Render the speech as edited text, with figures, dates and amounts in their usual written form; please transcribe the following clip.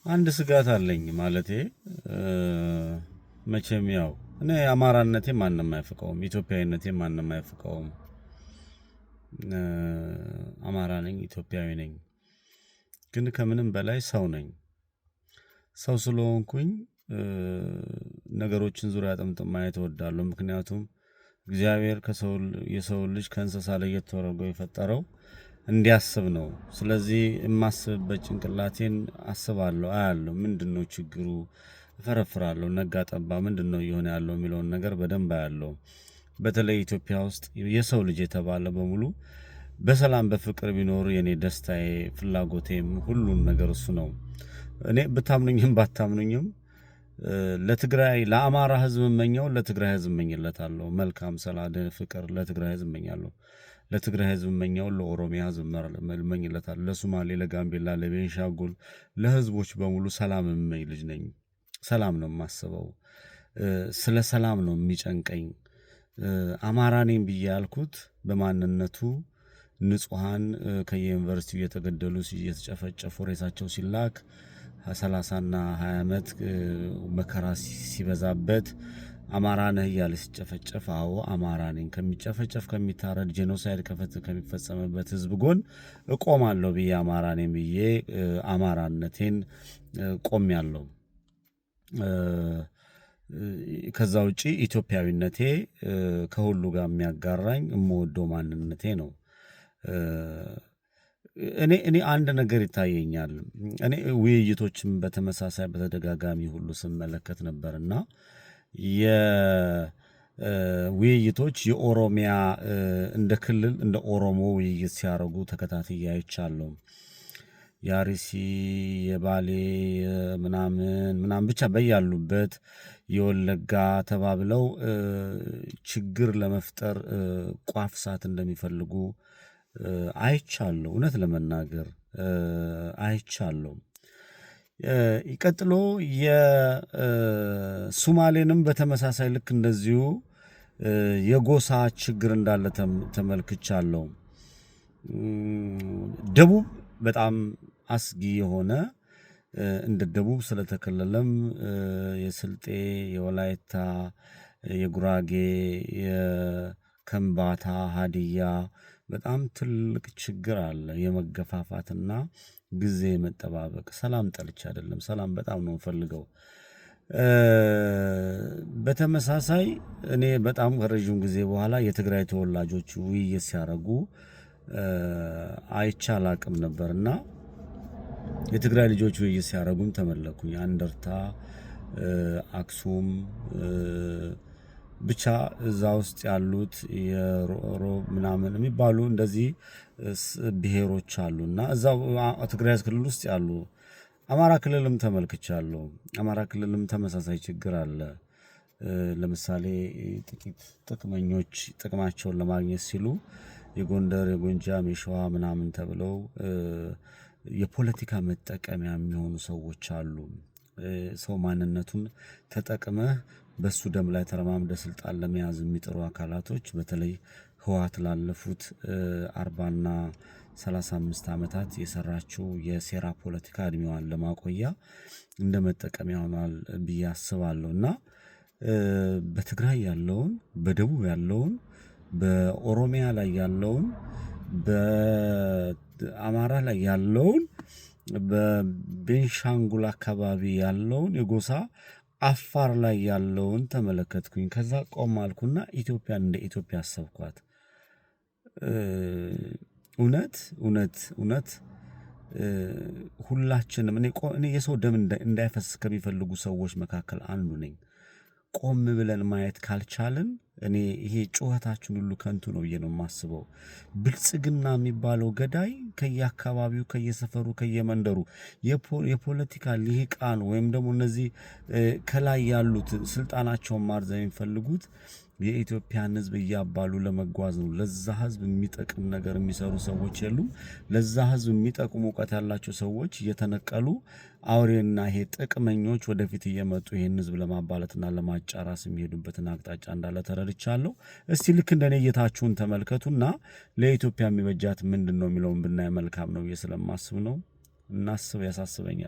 አንድ ስጋት አለኝ ማለቴ መቼም ያው እኔ አማራነቴ ማንንም አይፍቀውም፣ ኢትዮጵያዊነቴ ማንንም አይፍቀውም። አማራ ነኝ፣ ኢትዮጵያዊ ነኝ። ግን ከምንም በላይ ሰው ነኝ። ሰው ስለሆንኩኝ ነገሮችን ዙሪያ ጥምጥም ማየት እወዳለሁ። ምክንያቱም እግዚአብሔር የሰው ልጅ ከእንስሳ ለየት አድርጎ የፈጠረው እንዲያስብ ነው። ስለዚህ የማስብበት ጭንቅላቴን አስባለሁ፣ አያለሁ፣ ምንድነው ችግሩ እፈረፍራለሁ፣ ነጋ ጠባ ምንድነው እየሆነ ያለው የሚለውን ነገር በደንብ አያለሁ። በተለይ ኢትዮጵያ ውስጥ የሰው ልጅ የተባለ በሙሉ በሰላም በፍቅር ቢኖር የኔ ደስታዬ ፍላጎቴም ሁሉን ነገር እሱ ነው። እኔ ብታምኑኝም ባታምኑኝም ለትግራይ ለአማራ ህዝብ እመኘው ለትግራይ ህዝብ እመኝለታለሁ። መልካም ሰላም ፍቅር ለትግራይ ህዝብ እመኛለሁ። ለትግራይ ህዝብ እመኘው ለኦሮሚያ ህዝብ እመኝለታለሁ። ለሶማሌ፣ ለጋምቤላ፣ ለቤንሻንጉል ለህዝቦች በሙሉ ሰላም እመኝ ልጅ ነኝ። ሰላም ነው የማስበው። ስለ ሰላም ነው የሚጨንቀኝ። አማራ ነኝ ብዬ ያልኩት በማንነቱ ንጹሃን ከየዩኒቨርሲቲው እየተገደሉ እየተጨፈጨፉ ሬሳቸው ሲላክ 30 እና 20 ዓመት መከራ ሲበዛበት አማራ ነህ እያለ ሲጨፈጨፍ፣ አዎ አማራ ነኝ፣ ከሚጨፈጨፍ ከሚታረድ ጄኖሳይድ ከሚፈጸምበት ህዝብ ጎን እቆማለሁ ብዬ አማራ ነኝ ብዬ አማራነቴን ቆሜያለሁ። ከዛ ውጪ ኢትዮጵያዊነቴ ከሁሉ ጋር የሚያጋራኝ የምወደው ማንነቴ ነው። እኔ አንድ ነገር ይታየኛል። እኔ ውይይቶችን በተመሳሳይ በተደጋጋሚ ሁሉ ስመለከት ነበርና የውይይቶች የኦሮሚያ እንደ ክልል እንደ ኦሮሞ ውይይት ሲያደርጉ ተከታትዬ አይቻለሁ። የአርሲ የባሌ ምናምን ብቻ በያሉበት የወለጋ ተባብለው ችግር ለመፍጠር ቋፍ ሰዓት እንደሚፈልጉ አይቻለሁ። እውነት ለመናገር አይቻለሁ። ይቀጥሎ የሱማሌንም በተመሳሳይ ልክ እንደዚሁ የጎሳ ችግር እንዳለ ተመልክቻለሁ። ደቡብ በጣም አስጊ የሆነ እንደ ደቡብ ስለተከለለም የስልጤ፣ የወላይታ፣ የጉራጌ፣ የከምባታ፣ ሀዲያ በጣም ትልቅ ችግር አለ። የመገፋፋትና ጊዜ መጠባበቅ። ሰላም ጠልቼ አይደለም፣ ሰላም በጣም ነው የምፈልገው። በተመሳሳይ እኔ በጣም ከረጅም ጊዜ በኋላ የትግራይ ተወላጆች ውይይት ሲያደርጉ አይቻል አቅም ነበርና የትግራይ ልጆች ውይይት ሲያደርጉም ተመለኩኝ። አንደርታ፣ አክሱም ብቻ እዛ ውስጥ ያሉት የሮብ ምናምን የሚባሉ እንደዚህ ብሔሮች አሉና እዛው ትግራይ ክልል ውስጥ ያሉ አማራ ክልልም ተመልክቻለሁ። አማራ ክልልም ተመሳሳይ ችግር አለ። ለምሳሌ ጥቂት ጥቅመኞች ጥቅማቸውን ለማግኘት ሲሉ የጎንደር፣ የጎንጃም፣ የሸዋ ምናምን ተብለው የፖለቲካ መጠቀሚያ የሚሆኑ ሰዎች አሉ። ሰው ማንነቱን ተጠቅመህ በሱ ደም ላይ ተረማምደ ስልጣን ለመያዝ የሚጥሩ አካላቶች በተለይ ህወሓት ላለፉት 40 እና 35 ዓመታት የሰራችው የሴራ ፖለቲካ እድሜዋን ለማቆያ እንደ መጠቀሚያ ሆኗል ብዬ አስባለሁና በትግራይ ያለውን፣ በደቡብ ያለውን፣ በኦሮሚያ ላይ ያለውን፣ በአማራ ላይ ያለውን፣ በቤንሻንጉል አካባቢ ያለውን የጎሳ አፋር ላይ ያለውን ተመለከትኩኝ። ከዛ ቆም አልኩና ኢትዮጵያን እንደ ኢትዮጵያ አሰብኳት። እውነት ሁላችንም እኔ የሰው ደም እንዳይፈስ ከሚፈልጉ ሰዎች መካከል አንዱ ነኝ። ቆም ብለን ማየት ካልቻልን እኔ ይሄ ጩኸታችን ሁሉ ከንቱ ነው ብዬ ነው የማስበው። ብልጽግና የሚባለው ገዳይ ከየአካባቢው፣ ከየሰፈሩ፣ ከየመንደሩ የፖለቲካ ልሂቃን ወይም ደግሞ እነዚህ ከላይ ያሉት ስልጣናቸውን ማርዘም የሚፈልጉት የኢትዮጵያን ሕዝብ እያባሉ ለመጓዝ ነው። ለዛ ሕዝብ የሚጠቅም ነገር የሚሰሩ ሰዎች የሉም። ለዛ ሕዝብ የሚጠቅሙ እውቀት ያላቸው ሰዎች እየተነቀሉ አውሬና ይሄ ጥቅመኞች ወደፊት እየመጡ ይሄን ሕዝብ ለማባለትና ለማጫራስ የሚሄዱበትን አቅጣጫ እንዳለ ተረድቻለሁ። እስቲ ልክ እንደኔ እይታችሁን ተመልከቱና ለኢትዮጵያ የሚበጃት ምንድነው የሚለውን ብናይ መልካም ነው ስለማስብ ነው። እናስብ፣ ያሳስበኛል።